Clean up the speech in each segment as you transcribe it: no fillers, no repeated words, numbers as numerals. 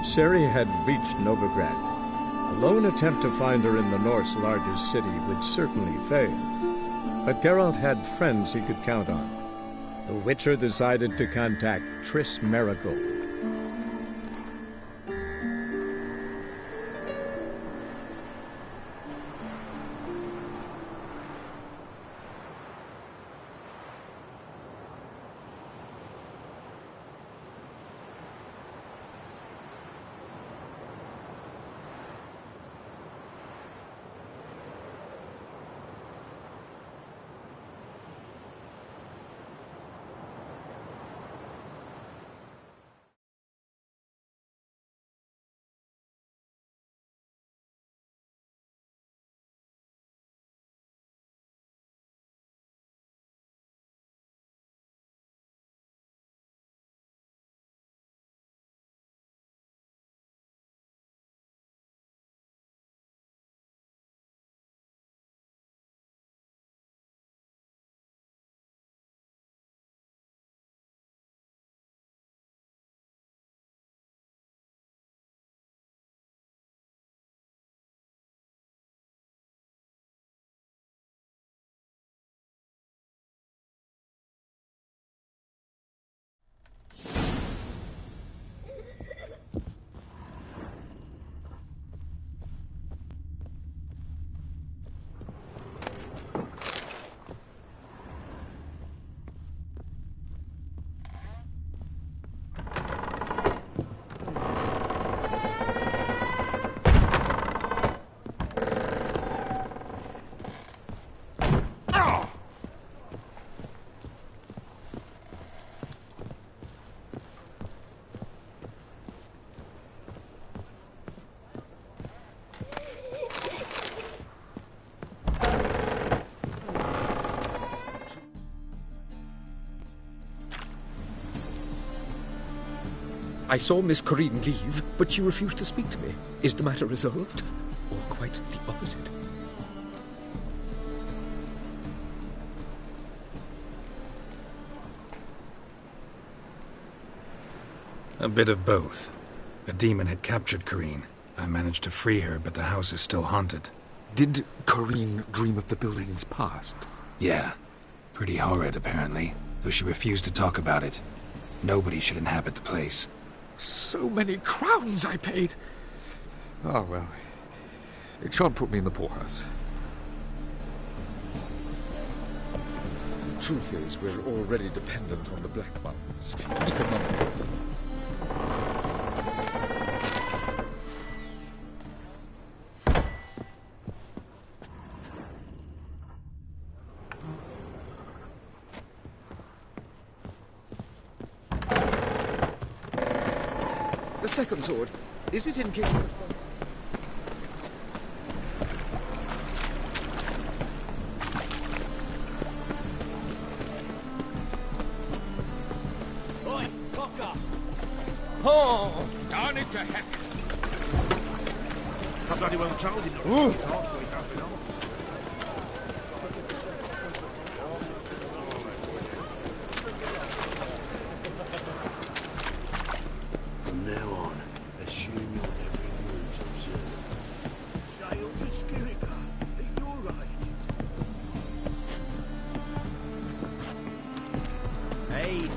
Ciri had reached Novigrad. A lone attempt to find her in the North's largest city would certainly fail. But Geralt had friends he could count on. The Witcher decided to contact Triss Merigold. I saw Miss Corinne leave, but she refused to speak to me. Is the matter resolved? Or quite the opposite? A bit of both. A demon had captured Corinne. I managed to free her, but the house is still haunted. Did Corinne dream of the building's past? Yeah. Pretty horrid, apparently, though she refused to talk about it. Nobody should inhabit the place. So many crowns I paid! Oh, well. It shan't put me in the poorhouse. Truth is, we're already dependent on the Black Mountains. Economically. The second sword, is it in case... Oi, Cocker! Oh, darn it to heck! I bloody well told him not to speak harsh when he comes along. From now on, assume your every move's observed. Sail to Skillinger at your age. Hey.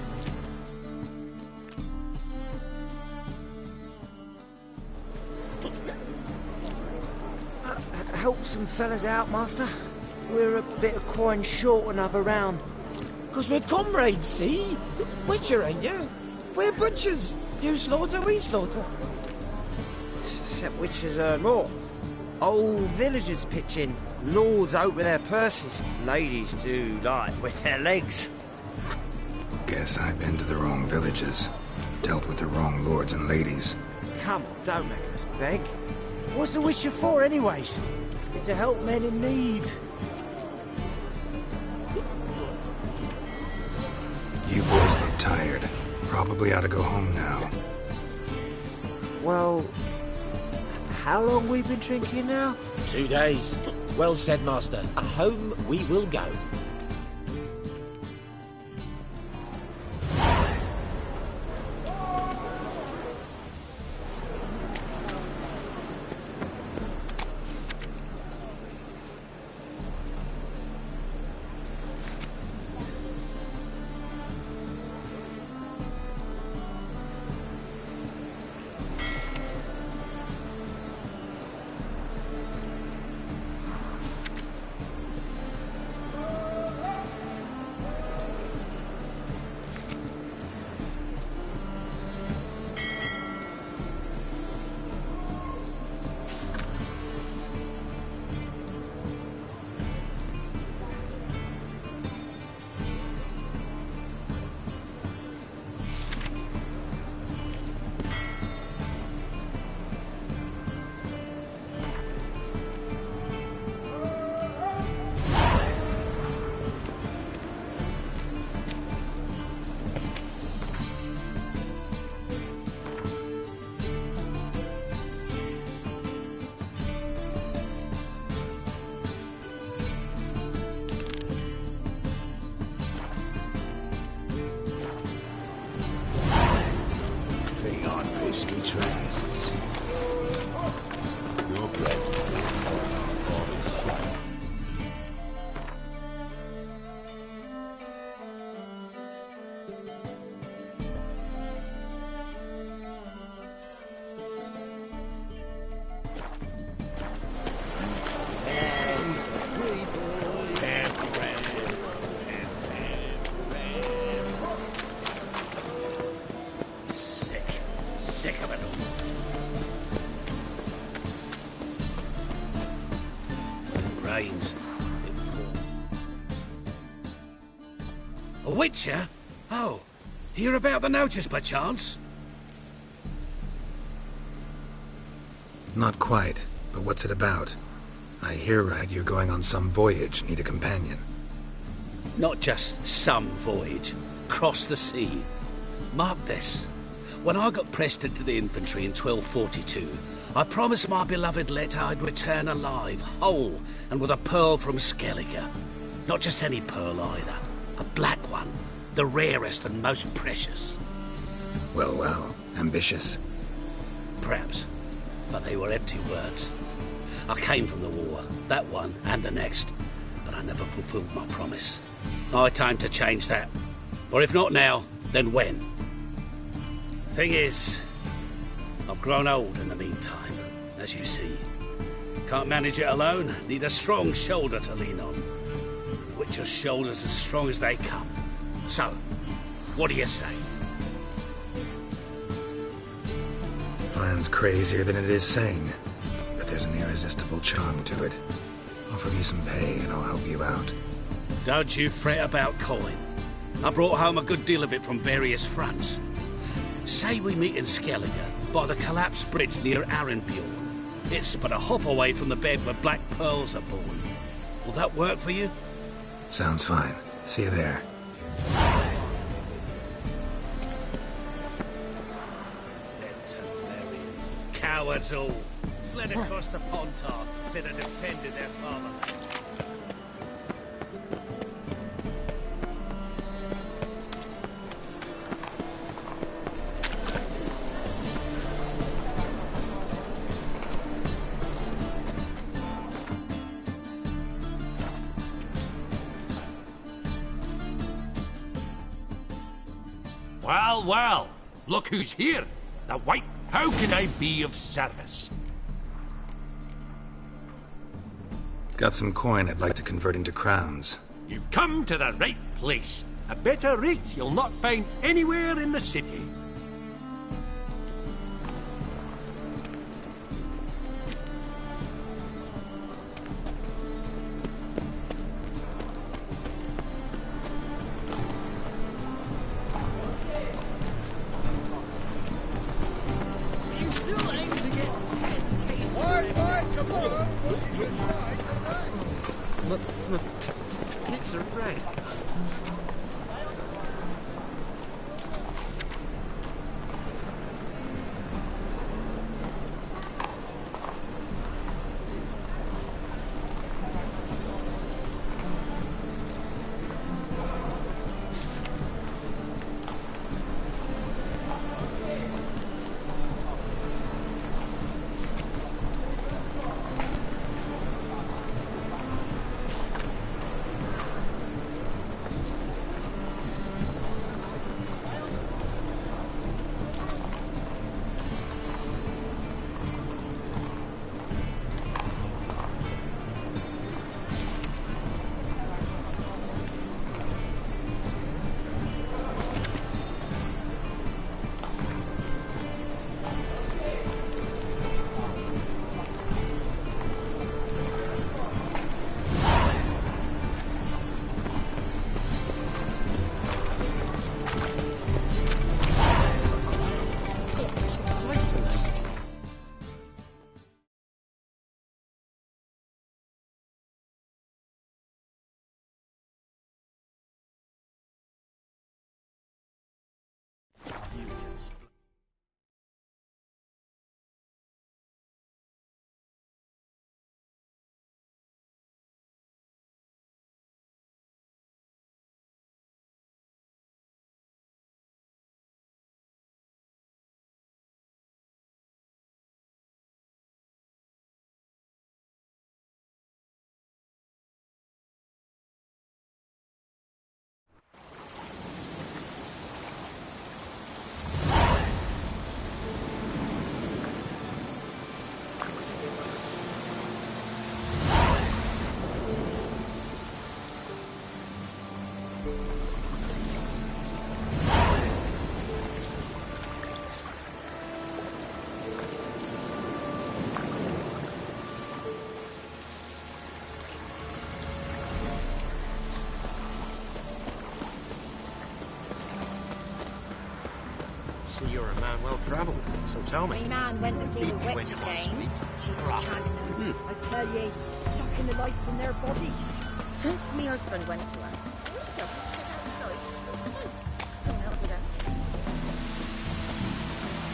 Help some fellas out, Master. We're a bit of coin short another round. 'Cause we're comrades, see? Witcher, ain't you? We're butchers. You slaughter, we slaughter. Except witches earn more. Old villagers pitch in. Lords out with their purses. Ladies do like with their legs. Guess I've been to the wrong villages. Dealt with the wrong lords and ladies. Come on, don't make us beg. What's the witcher for, anyways? It's to help men in need. You boys look tired. Probably ought to go home now. Well, how long we been drinking now? 2 days. Well said, Master. Home we will go. Kiss me trousers. Your bread. Sick of it all. Rains. It pours. A witcher? Oh, hear about the notice by chance? Not quite, but what's it about? I hear, Rag, you're going on some voyage, need a companion. Not just some voyage. Cross the sea. Mark this. When I got pressed into the infantry in 1242, I promised my beloved Let I'd return alive, whole, and with a pearl from Skellige. Not just any pearl either. A black one. The rarest and most precious. Well, well, ambitious. Perhaps. But they were empty words. I came from the war, that one and the next, but I never fulfilled my promise. High time to change that. For if not now, then when? Thing is, I've grown old in the meantime, as you see. Can't manage it alone, need a strong shoulder to lean on. Witcher's shoulders as strong as they come. So, what do you say? Plan's crazier than it is sane, but there's an irresistible charm to it. Offer me some pay and I'll help you out. Don't you fret about coin. I brought home a good deal of it from various fronts. Say we meet in Skellige, by the collapsed bridge near Arenbjorn. It's but a hop away from the bed where black pearls are born. Will that work for you? Sounds fine. See you there. Cowards all. Fled across the Pontar, said they defended their fatherland. Well, well, look who's here. The White. How can I be of service? Got some coin I'd like to convert into crowns. You've come to the right place. A better rate you'll not find anywhere in the city. It's a wreck. see you're a man well travelled, so tell me. My man went to see the When witch you want to again. speak. She's a champion. I tell ye, sucking the life from their bodies. Since me husband went to her, he doesn't sit outside. Don't help you that.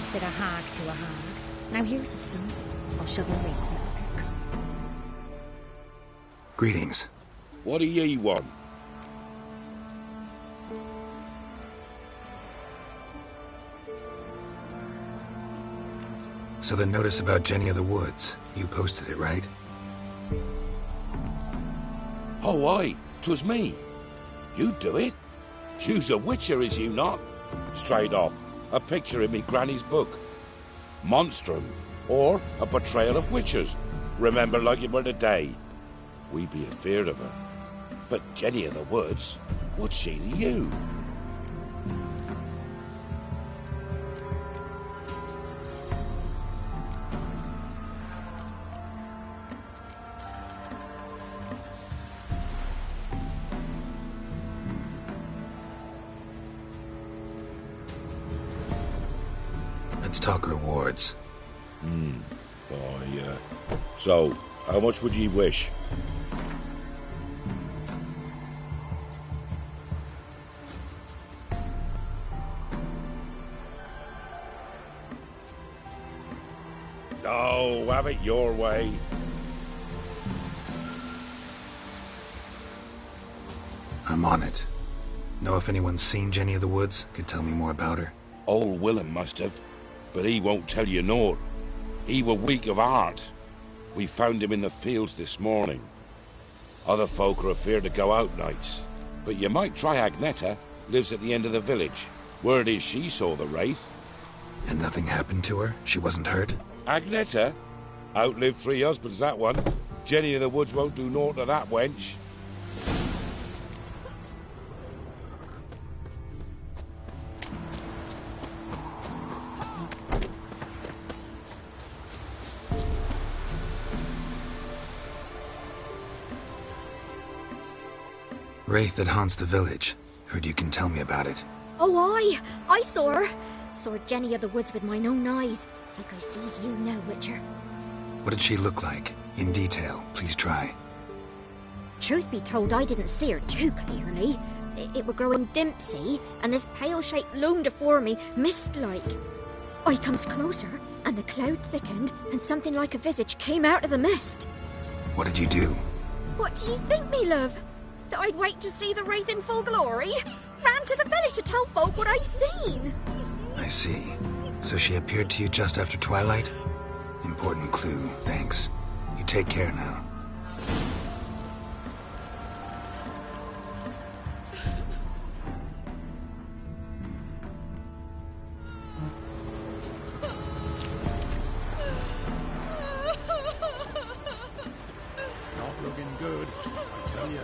Said a hag to a hag. Now here's a stone. I'll shove a ring in the pick. Greetings. What do ye want? So the notice about Jenny of the Woods, you posted it, right? Oh, aye, 'twas me. You do it? You's a witcher, is you not? Straight off, a picture in me granny's book. Monstrum, or a portrayal of witchers. Remember like it were the day. We be afeard of her. But Jenny of the Woods, what's she to you? Let's talk rewards. So, how much would ye wish? Oh, have it your way. I'm on it. Know if anyone's seen Jenny of the Woods? Could tell me more about her. Old Willem must have, but he won't tell you naught. He were weak of heart. We found him in the fields this morning. Other folk are afeard to go out nights, but you might try Agneta, lives at the end of the village. Word is she saw the wraith. And nothing happened to her? She wasn't hurt? Agneta? Outlived 3 husbands, that one. Jenny of the Woods won't do naught to that wench. Wraith that haunts the village. Heard you can tell me about it. Oh, I saw her. Saw Jenny of the Woods with mine own eyes. Like I sees you now, Witcher. What did she look like? In detail, please try. Truth be told, I didn't see her too clearly. It were growing dim, see, and this pale shape loomed afore me, mist-like. I comes closer, and the cloud thickened, and something like a visage came out of the mist. What did you do? What do you think, me love? That I'd wait to see the wraith in full glory? Ran to the village to tell folk what I'd seen. I see. So she appeared to you just after twilight? Important clue, thanks. You take care now. Not looking good, I tell you.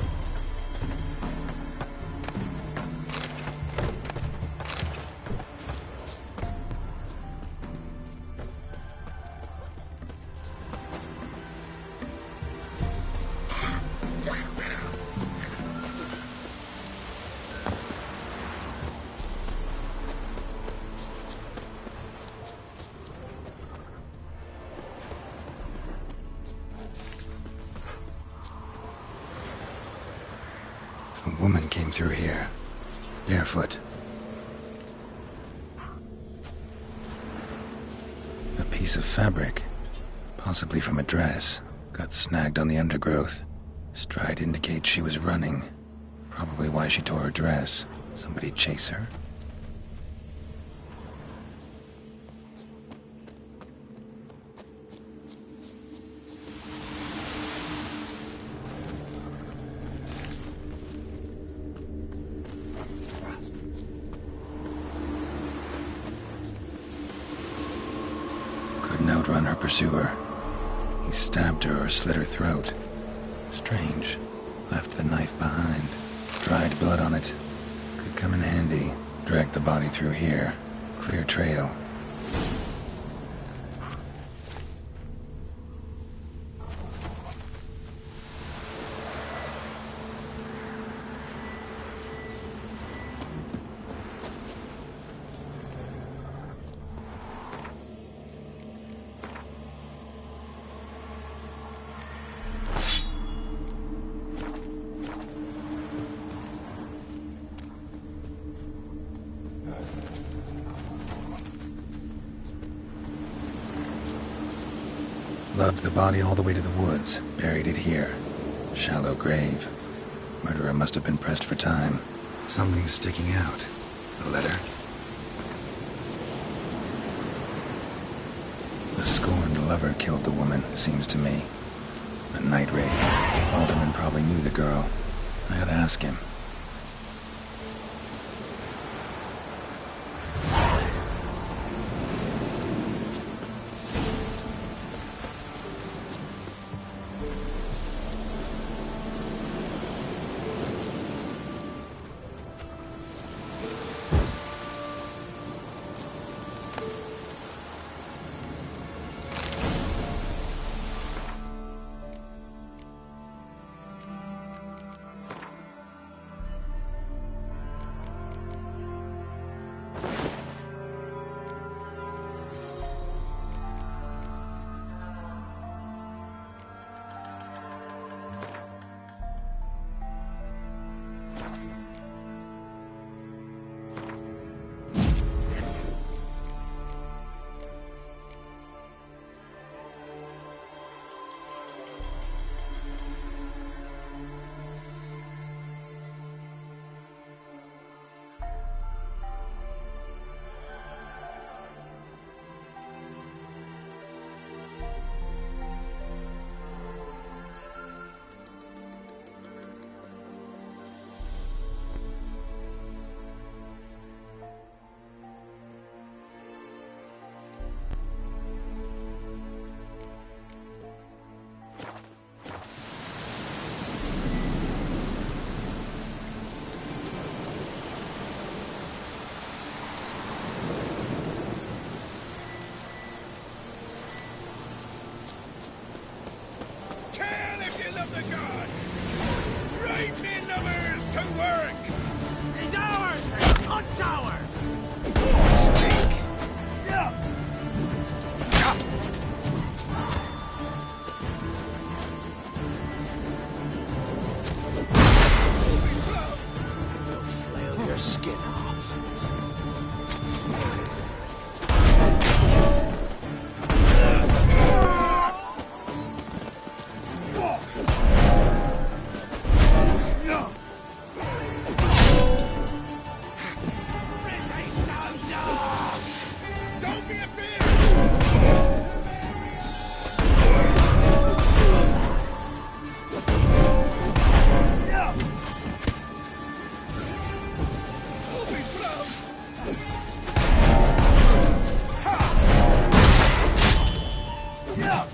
A woman came through here, barefoot. A piece of fabric, possibly from a dress, got snagged on the undergrowth. Stride indicates she was running. Probably why she tore her dress. Somebody chase her? Couldn't outrun her pursuer. He stabbed her or slit her throat. Strange. Left the knife behind. Dried blood on it. Could come in handy. Dragged the body through here. Clear trail. Lugged the body all the way to the woods, buried it here. Shallow grave. Murderer must have been pressed for time. Something's sticking out. A letter? The scorned lover killed the woman, seems to me. A night raid. Alderman probably knew the girl. I ought to ask him.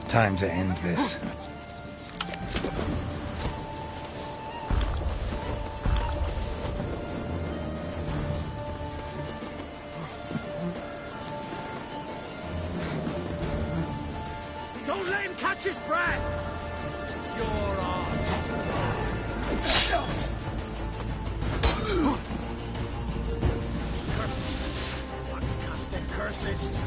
Time to end this. Don't let him catch his breath! Your ass. Curses. What's casting curses?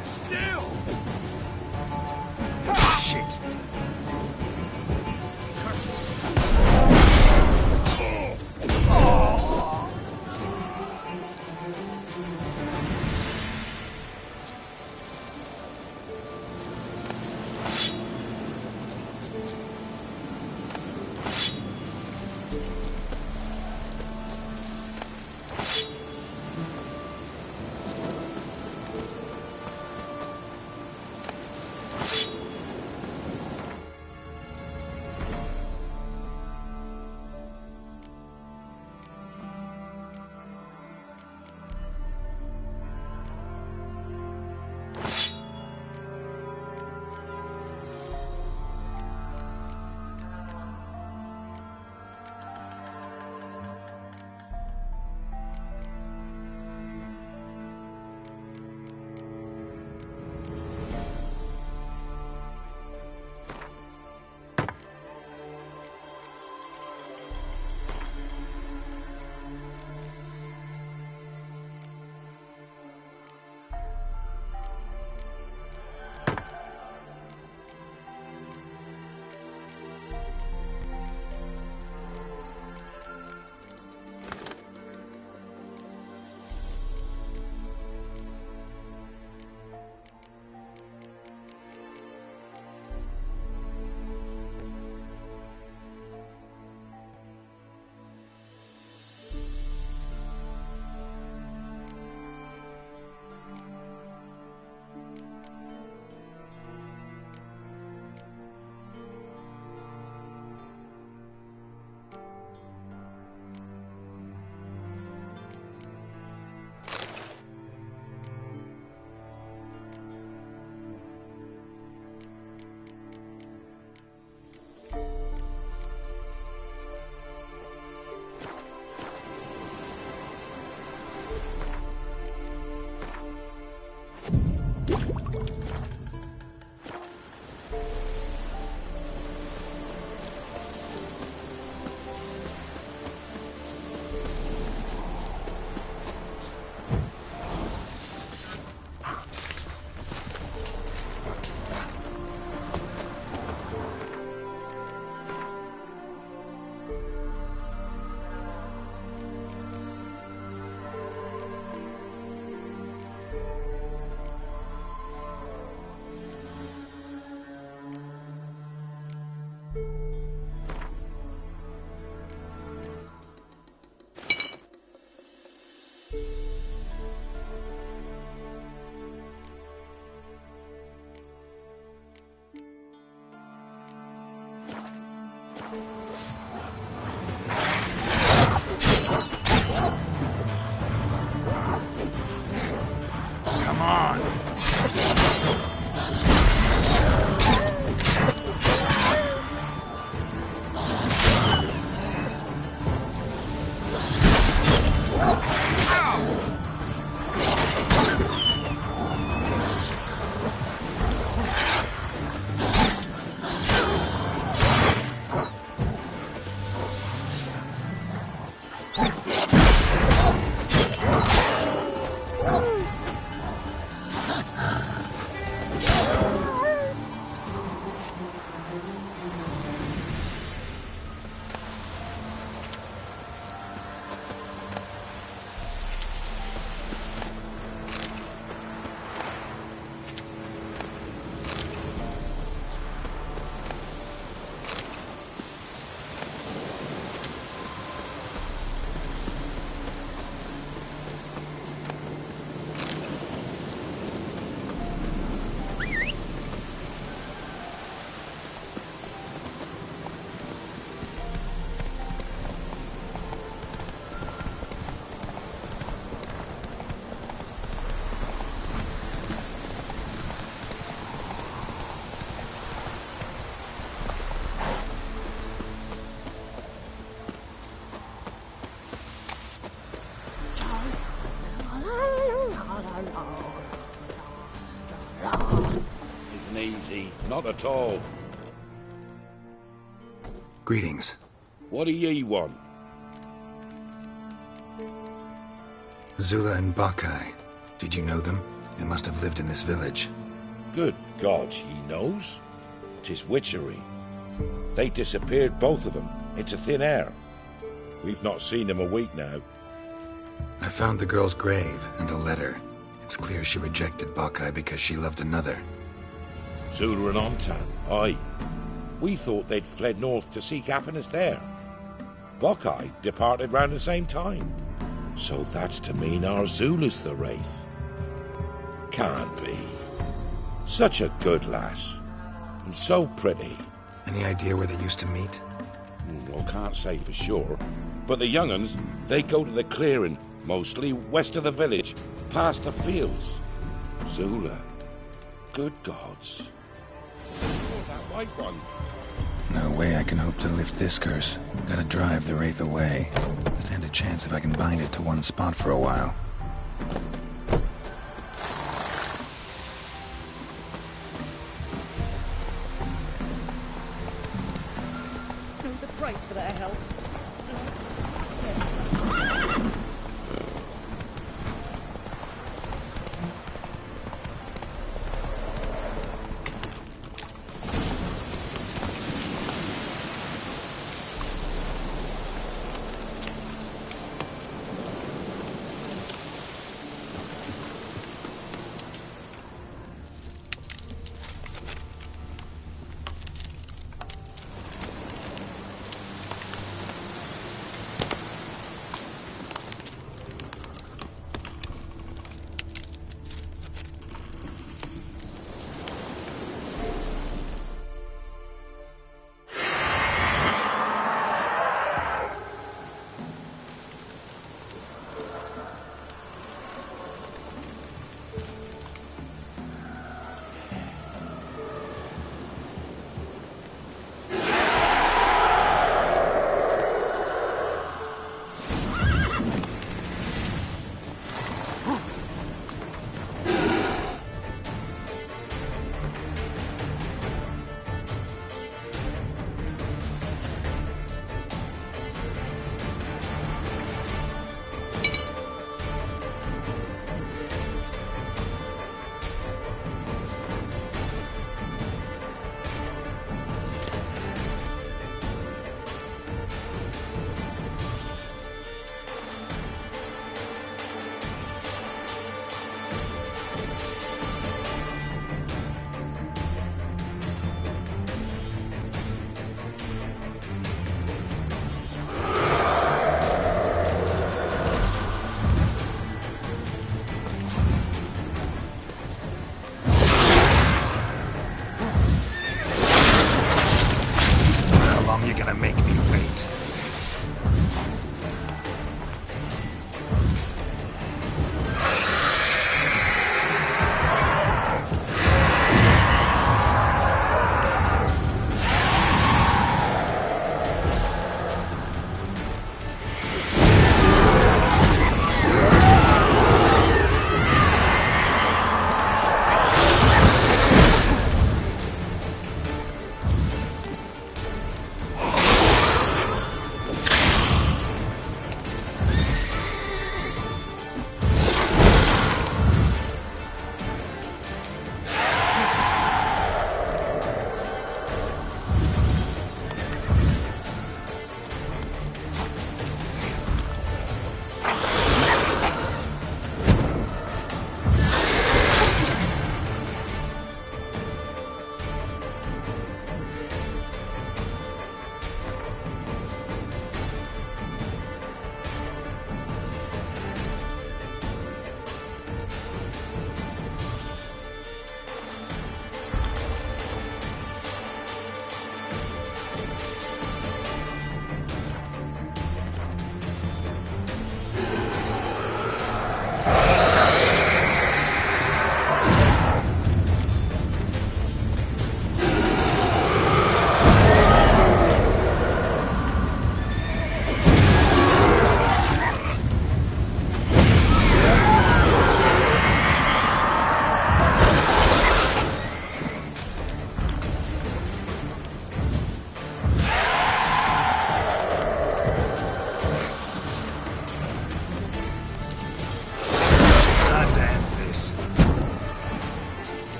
Still! Come on! Isn't easy, not at all. Greetings. What do ye want? Zula and Bakai. Did you know them? They must have lived in this village. Good God, he knows. 'Tis witchery. They disappeared, both of them, into thin air. We've not seen them a week now. I found the girl's grave and a letter. It's clear she rejected Bakai because she loved another. Zula and Ontan, aye. We thought they'd fled north to seek happiness there. Bakai departed round the same time. So that's to mean our Zula's the wraith. Can't be. Such a good lass. And so pretty. Any idea where they used to meet? Well, can't say for sure. But the young'uns, they go to the clearing, mostly west of the village, past the fields. Zula. Good gods. Oh, that white one. No way I can hope to lift this curse. Gotta drive the wraith away. Stand a chance if I can bind it to one spot for a while. The price for their help. gonna make me wait?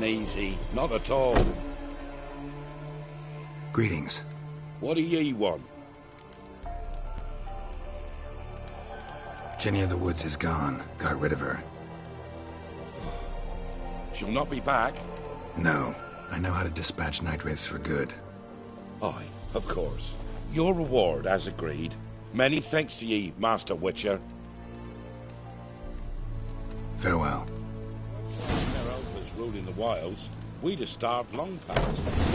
and easy. Not at all. Greetings. What do ye want? Jenny of the Woods is gone. Got rid of her. She'll not be back? No. I know how to dispatch night wraiths for good. Aye, of course. Your reward, as agreed. Many thanks to ye, Master Witcher. Farewell. Their elders ruling the wilds, we'd have starved long past.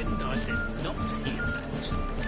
pretend I did not hear that.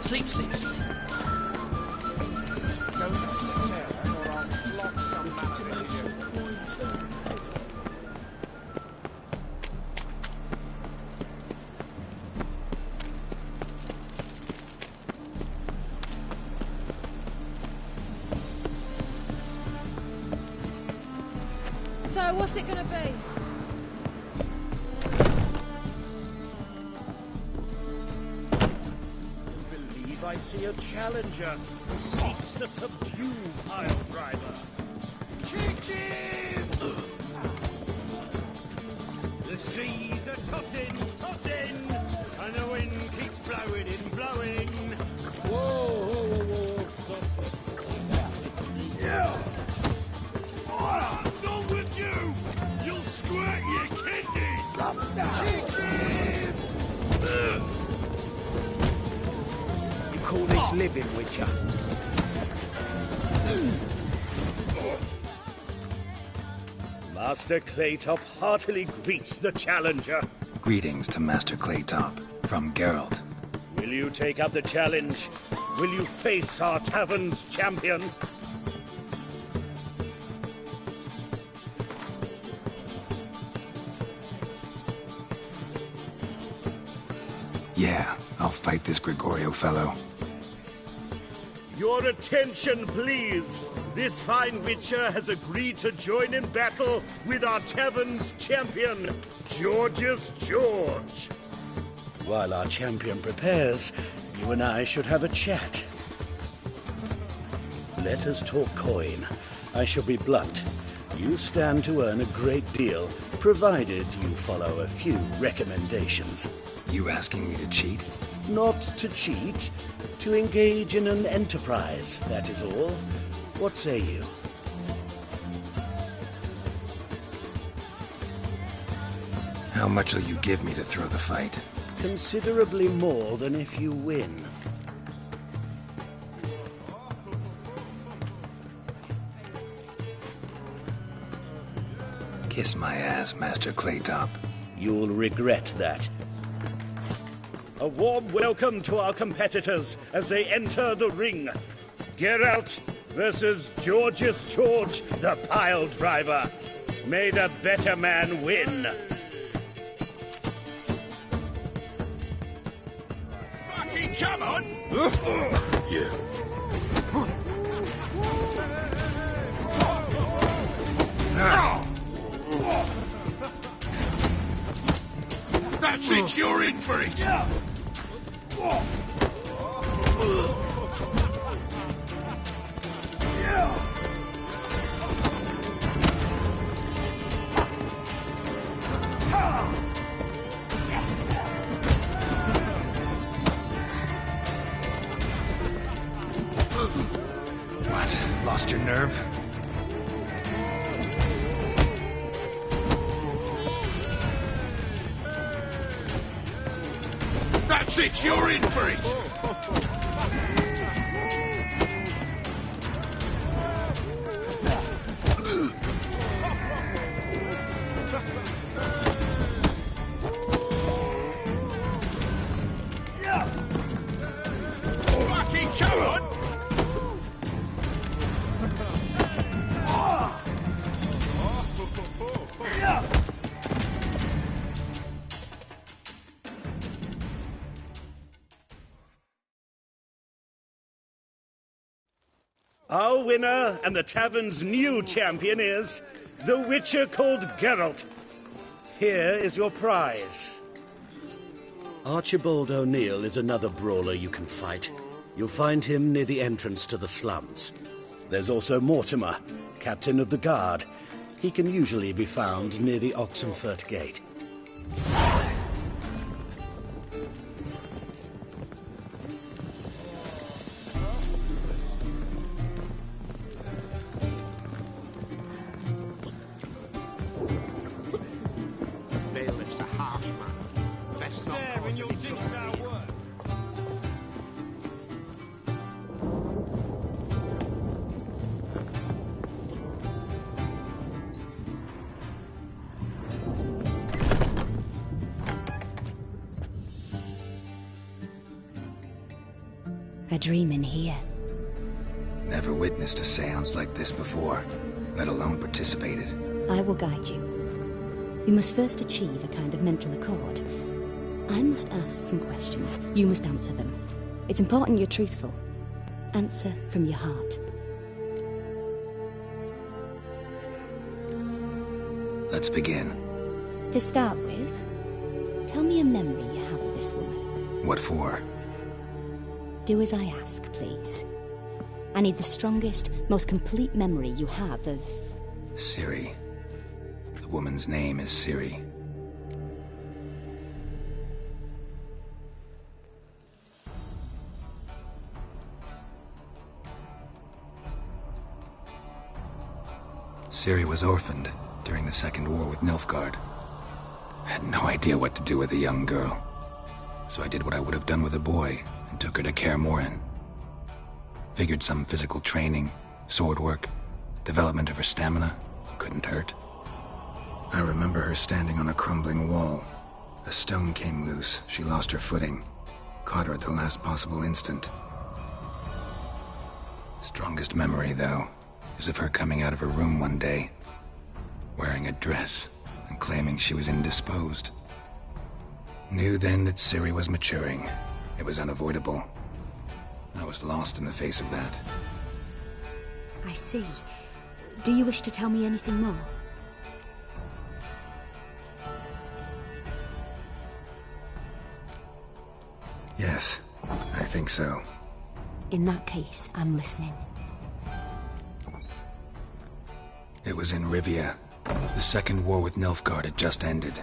Sleep, sleep, sleep. Don't stir, or I'll flog some man out of you. So, what's it gonna be? I see a challenger who seeks to subdue Pile Driver. Kick him! The seas are tossing, tossing, and the wind keeps blowing and blowing. Whoa, stop. Yes! Not with you! You'll squirt your kidneys! Kick him! Call this living, Witcher? Master Claytop heartily greets the challenger. Greetings to Master Claytop from Geralt. Will you take up the challenge? Will you face our tavern's champion? Yeah, I'll fight this Gregorio fellow. Your attention, please. This fine Witcher has agreed to join in battle with our tavern's champion, George's George. While our champion prepares, you and I should have a chat. Let us talk coin. I shall be blunt. You stand to earn a great deal, provided you follow a few recommendations. You asking me to cheat? Not to cheat, to engage in an enterprise, that is all. What say you? How much will you give me to throw the fight? Considerably more than if you win. Kiss my ass, Master Claytop. You'll regret that. A warm welcome to our competitors as they enter the ring. Geralt versus George's George, the Pile Driver. May the better man win. Fucking come on! Yeah. That's it, you're in for it! What? Lost your nerve? That's it, you're in for it! Fucking come on! Our winner and the tavern's new champion is the Witcher called Geralt. Here is your prize. Archibald O'Neill is another brawler you can fight. You'll find him near the entrance to the slums. There's also Mortimer, captain of the guard. He can usually be found near the Oxenfurt Gate. Bailiff's a harsh man. Best not cause any trouble. A dream in here. Never witnessed a seance like this before, let alone participated. I will guide you. You must first achieve a kind of mental accord. I must ask some questions. You must answer them. It's important you're truthful. Answer from your heart. Let's begin. To start with, tell me a memory you have of this woman. What for? Do as I ask, please. I need the strongest, most complete memory you have of... Ciri. The woman's name is Ciri. Ciri was orphaned during the Second War with Nilfgaard. I had no idea what to do with a young girl, so I did what I would have done with a boy and took her to Kaer Morhen. Figured some physical training, sword work, development of her stamina couldn't hurt. I remember her standing on a crumbling wall. A stone came loose, she lost her footing, caught her at the last possible instant. Strongest memory, though, is of her coming out of her room one day, wearing a dress and claiming she was indisposed. Knew then that Ciri was maturing. It was unavoidable. I was lost in the face of that. I see. Do you wish to tell me anything more? Yes, I think so. In that case, I'm listening. It was in Rivia. The Second War with Nilfgaard had just ended.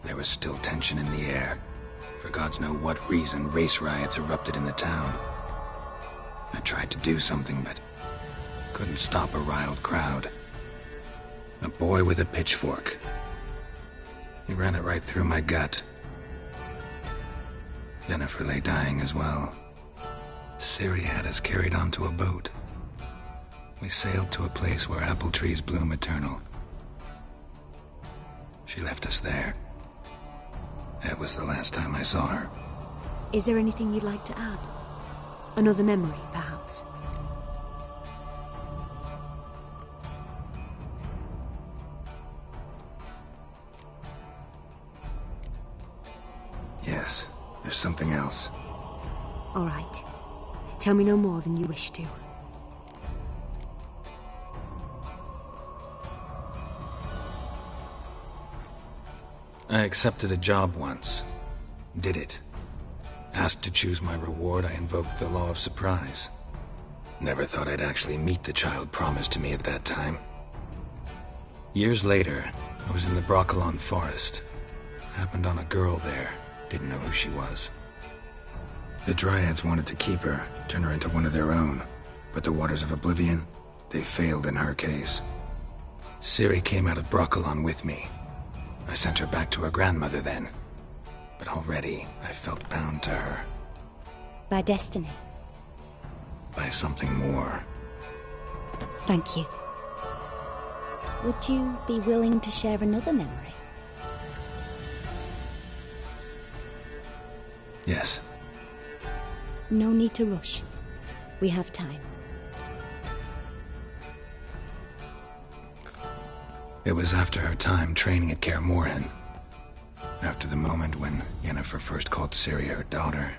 There was still tension in the air. For gods know what reason, race riots erupted in the town. I tried to do something, but couldn't stop a riled crowd. A boy with a pitchfork. He ran it right through my gut. Yennefer lay dying as well. Ciri had us carried onto a boat. We sailed to a place where apple trees bloom eternal. She left us there. That was the last time I saw her. Is there anything you'd like to add? Another memory, perhaps? Yes, there's something else. All right. Tell me no more than you wish to. I accepted a job once. Did it. Asked to choose my reward, I invoked the law of surprise. Never thought I'd actually meet the child promised to me at that time. Years later, I was in the Broccolon forest. Happened on a girl there. Didn't know who she was. The Dryads wanted to keep her, turn her into one of their own. But the Waters of Oblivion, they failed in her case. Ciri came out of Broccolon with me. I sent her back to her grandmother then. But already, I felt bound to her. By destiny? By something more. Thank you. Would you be willing to share another memory? Yes. No need to rush. We have time. It was after her time training at Kaer Morhen. After the moment when Yennefer first called Ciri her daughter.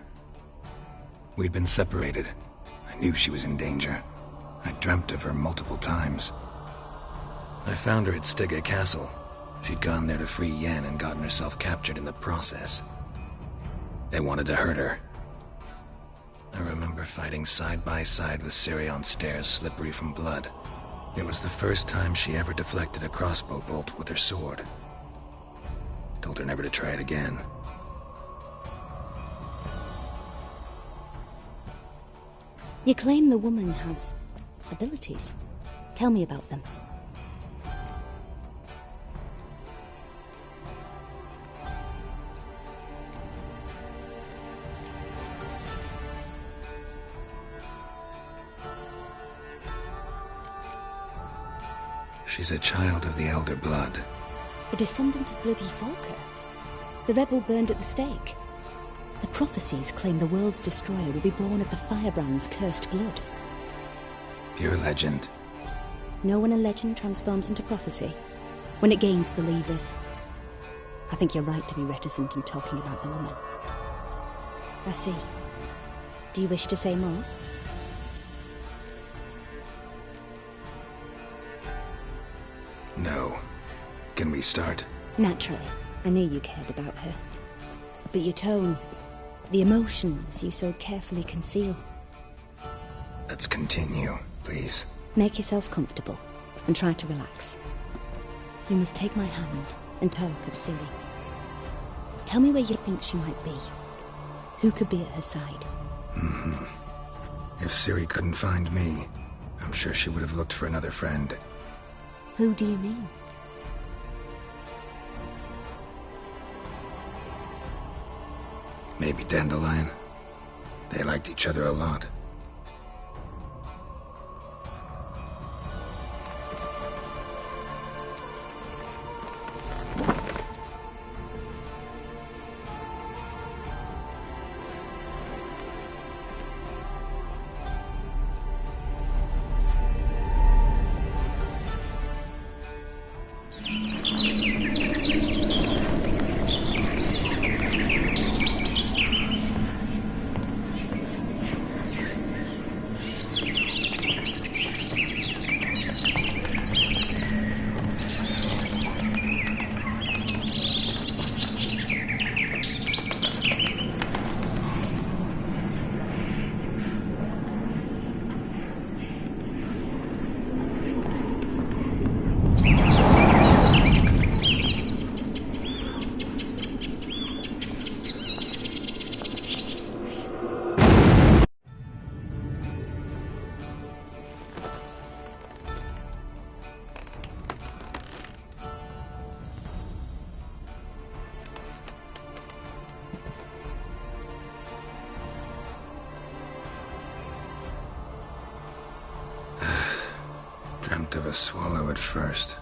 We'd been separated. I knew she was in danger. I dreamt of her multiple times. I found her at Stygga Castle. She'd gone there to free Yen and gotten herself captured in the process. They wanted to hurt her. I remember fighting side by side with Ciri on stairs slippery from blood. It was the first time she ever deflected a crossbow bolt with her sword. Told her never to try it again. You claim the woman has abilities. Tell me about them. She's a child of the Elder Blood. A descendant of bloody Volker. The rebel burned at the stake. The prophecies claim the world's destroyer will be born of the firebrand's cursed blood. Pure legend. Know when a legend transforms into prophecy? When it gains believers. I think you're right to be reticent in talking about the woman. I see. Do you wish to say more? No. Can we start? Naturally. I knew you cared about her. But your tone, the emotions you so carefully conceal. Let's continue, please. Make yourself comfortable and try to relax. You must take my hand and talk of Ciri. Tell me where you think she might be. Who could be at her side? If Ciri couldn't find me, I'm sure she would have looked for another friend. Who do you mean? Maybe Dandelion. They liked each other a lot. Dreamt of a swallow at first.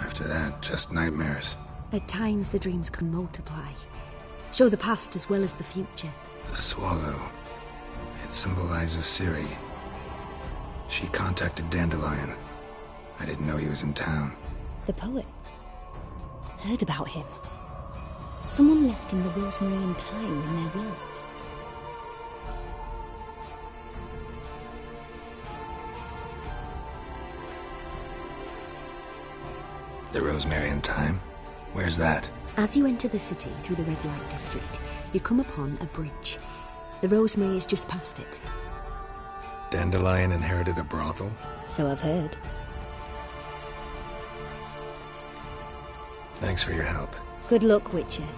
After that, just nightmares. At times the dreams can multiply. Show the past as well as the future. The swallow. It symbolizes Ciri. She contacted Dandelion. I didn't know he was in town. The poet. Heard about him. Someone left him the Rosemary time in their will. The Rosemary Time? Where's that? As you enter the city through the red light district, you come upon a bridge. The Rosemary is just past it. Dandelion inherited a brothel? So I've heard. Thanks for your help. Good luck, Witcher.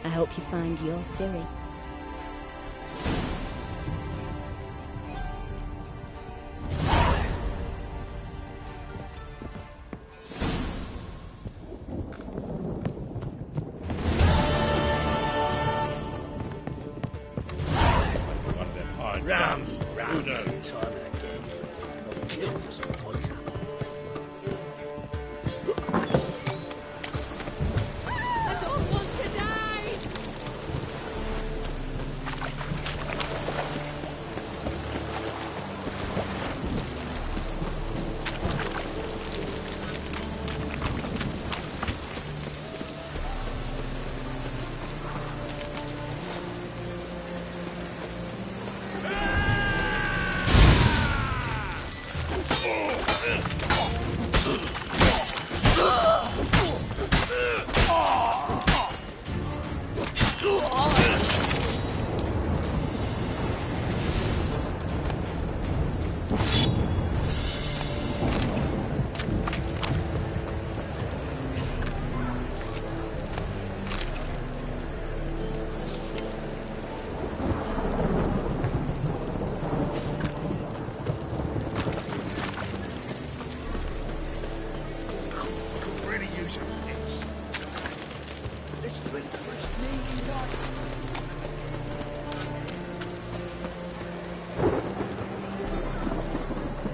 I hope you find your Ciri.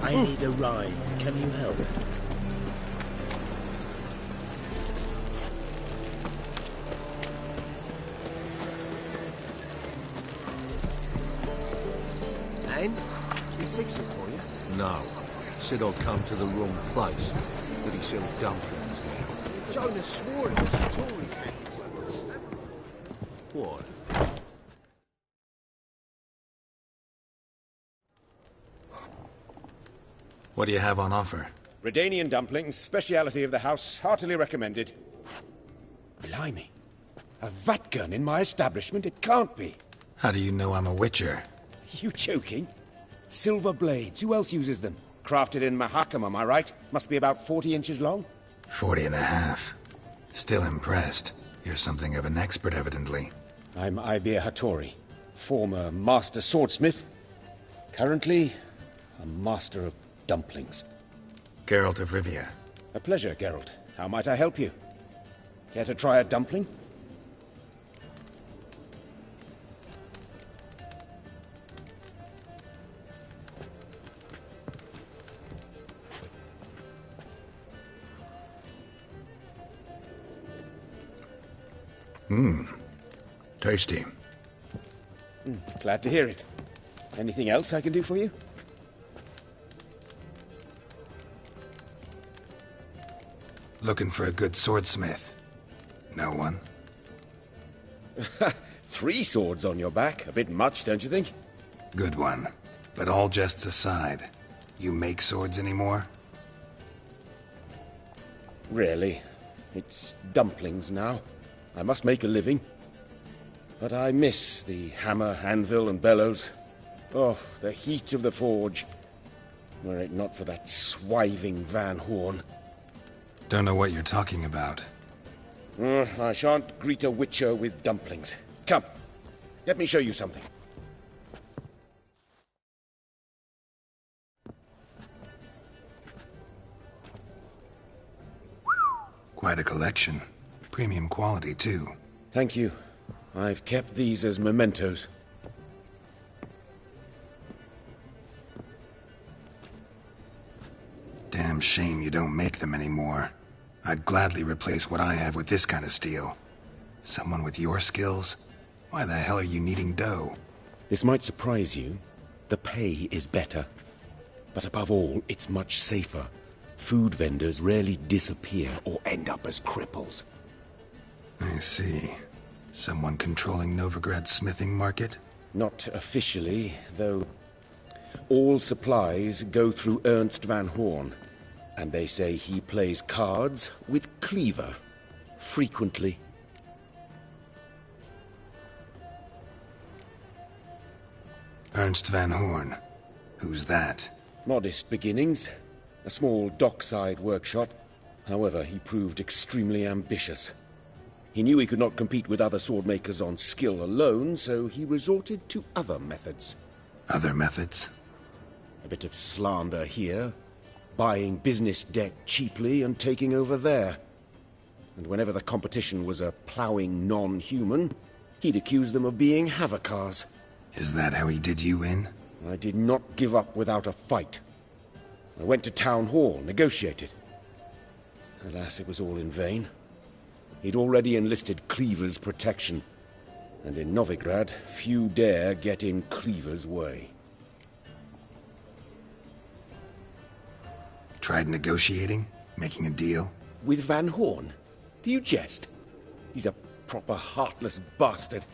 I need a ride. Can you help? Said I'd come to the wrong place, but he sells dumplings now. Jonah swore it was a Tory's handiwork. What? What do you have on offer? Redanian dumplings, speciality of the house, heartily recommended. Blimey. A vatgun in my establishment? It can't be. How do you know I'm a witcher? You joking? Silver blades. Who else uses them? Crafted in Mahakam, am I right? Must be about 40 inches long? 40 and a half. Still impressed. You're something of an expert, evidently. I'm Ibir Hattori, former master swordsmith. Currently, a master of dumplings. Geralt of Rivia. A pleasure, Geralt. How might I help you? Care to try a dumpling? Tasty. Glad to hear it. Anything else I can do for you? Looking for a good swordsmith. No one? 3 swords on your back. A bit much, don't you think? Good one. But all jests aside, you make swords anymore? Really. It's dumplings now. I must make a living. But I miss the hammer, anvil, and bellows. Oh, the heat of the forge. Were it not for that swiving Van Horn. Don't know what you're talking about. I shan't greet a witcher with dumplings. Come, let me show you something. Quite a collection. Premium quality, too. Thank you. I've kept these as mementos. Damn shame you don't make them anymore. I'd gladly replace what I have with this kind of steel. Someone with your skills? Why the hell are you needing dough? This might surprise you. The pay is better. But above all, it's much safer. Food vendors rarely disappear or end up as cripples. I see. Someone controlling Novigrad's smithing market? Not officially, though. All supplies go through Ernst Van Horn. And they say he plays cards with Cleaver. Frequently. Ernst Van Horn. Who's that? Modest beginnings. A small dockside workshop. However, he proved extremely ambitious. He knew he could not compete with other swordmakers on skill alone, so he resorted to other methods. Other methods? A bit of slander here, buying business debt cheaply and taking over there. And whenever the competition was a ploughing non-human, he'd accuse them of being Havocars. Is that how he did you in? I did not give up without a fight. I went to Town Hall, negotiated. Alas, it was all in vain. He'd already enlisted Cleaver's protection. And in Novigrad, few dare get in Cleaver's way. Tried negotiating? Making a deal? With Van Horn? Do you jest? He's a proper heartless bastard.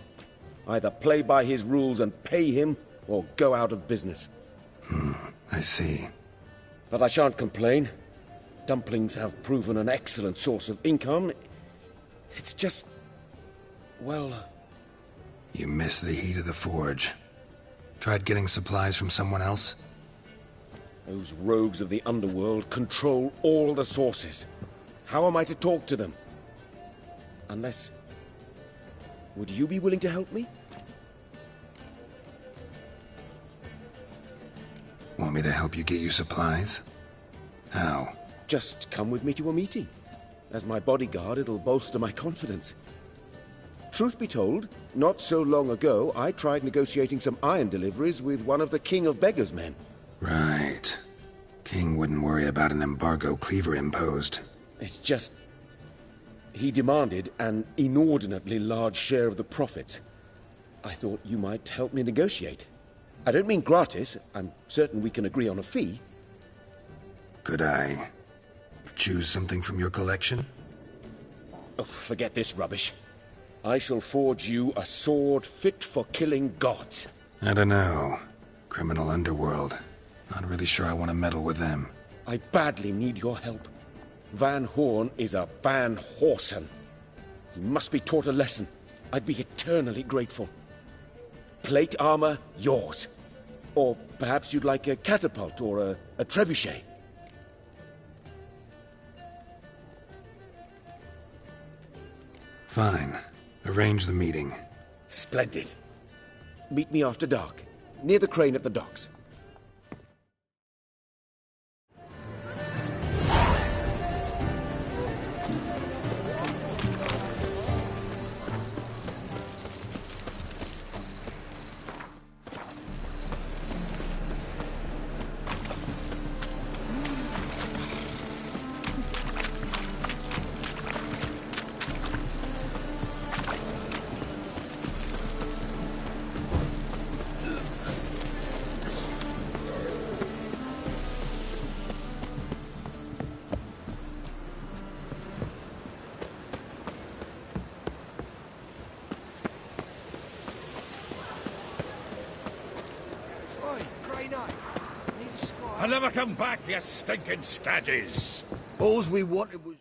Either play by his rules and pay him, or go out of business. I see. But I shan't complain. Dumplings have proven an excellent source of income. It's just... well... You miss the heat of the forge. Tried getting supplies from someone else? Those rogues of the underworld control all the sources. How am I to talk to them? Unless... would you be willing to help me? Want me to help you get you supplies? How? Just come with me to a meeting. As my bodyguard, it'll bolster my confidence. Truth be told, not so long ago, I tried negotiating some iron deliveries with one of the King of Beggars' men. Right. King wouldn't worry about an embargo Cleaver imposed. It's just... he demanded an inordinately large share of the profits. I thought you might help me negotiate. I don't mean gratis. I'm certain we can agree on a fee. Could I choose something from your collection? Oh, forget this rubbish. I shall forge you a sword fit for killing gods. I don't know. Criminal underworld. Not really sure I want to meddle with them. I badly need your help. Van Horn is a Van Horsen. He must be taught a lesson. I'd be eternally grateful. Plate armor, yours. Or perhaps you'd like a catapult or a trebuchet. Fine. Arrange the meeting. Splendid. Meet me after dark, near the crane at the docks. I'll never come back, you stinking scadges. Alls we wanted was...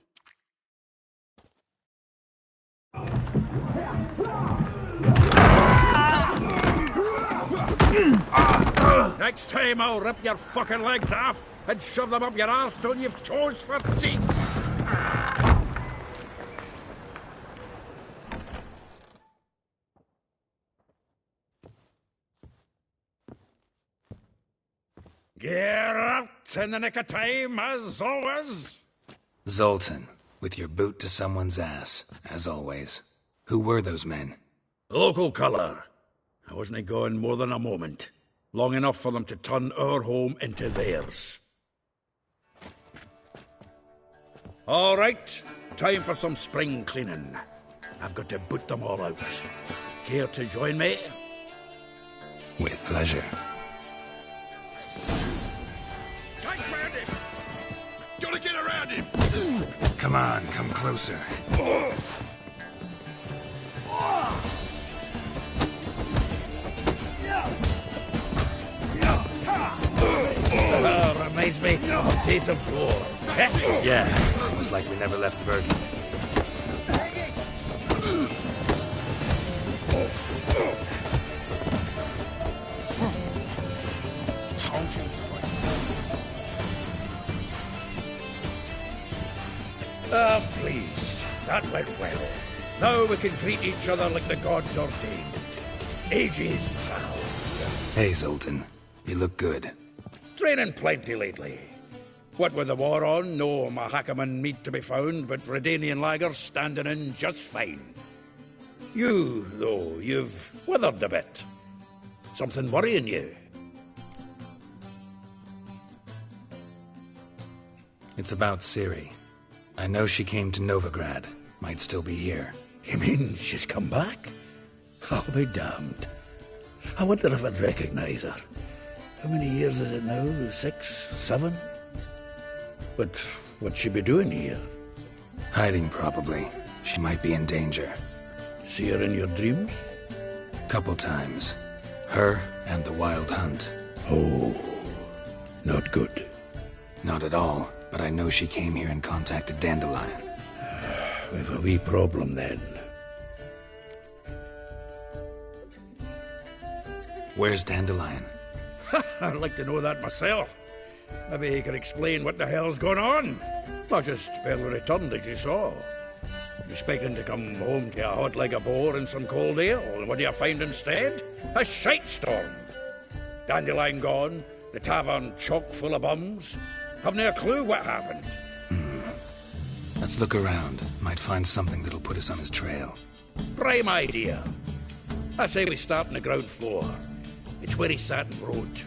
Next time I'll rip your fucking legs off and shove them up your arse till you've toes for teeth. Get out in the nick of time, as always. Zoltan, with your boot to someone's ass, as always. Who were those men? Local colour. I wasn't gone more than a moment. Long enough for them to turn our home into theirs. All right, time for some spring cleaning. I've got to boot them all out. Care to join me? With pleasure. Gotta get around him! Come on, come closer. Reminds me of Days of War. Yeah, it was like we never left Bergen. Told you it was a place. Pleased. That went well. Now we can greet each other like the gods ordained. Ages, pal. Hey, Zoltan. You look good. Training plenty lately. What with the war on, no Mahakaman meat to be found, but Redanian lagers standing in just fine. You, though, you've withered a bit. Something worrying you? It's about Ciri. I know she came to Novigrad. Might still be here. You mean she's come back? I'll be damned. I wonder if I'd recognize her. How many years is it now? 6, 7? But what'd she be doing here? Hiding, probably. She might be in danger. See her in your dreams? Couple times. Her and the Wild Hunt. Oh, not good. Not at all, but I know she came here and contacted Dandelion. We've a wee problem then. Where's Dandelion? I'd like to know that myself. Maybe he could explain what the hell's going on. I just barely returned, as you saw. Expecting to come home to a hot like a boar and some cold ale, and what do you find instead? A shite storm. Dandelion gone, the tavern chock full of bums. Haven't a clue what happened. Let's look around. Might find something that'll put us on his trail. Prime idea. I say we start on the ground floor. It's where he sat and wrote.